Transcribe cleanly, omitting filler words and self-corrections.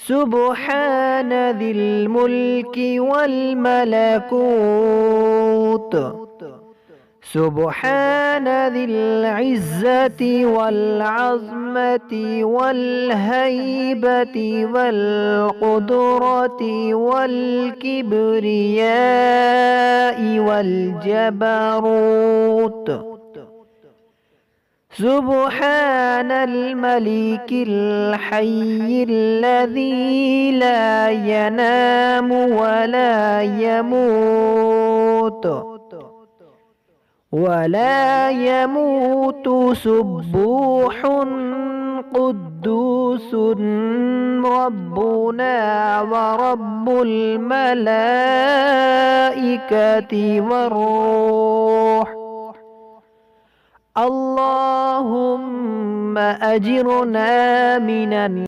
سبحان ذي الملك والملكوت سبحان ذي العزة والعظمة والهيبة والقدرة والكبرياء والجبروت سبحان الملك الحي الذي لا ينام ولا يموت سبوح قدوس ربنا ورب الملائكة والروح اللهم أجرنا من النار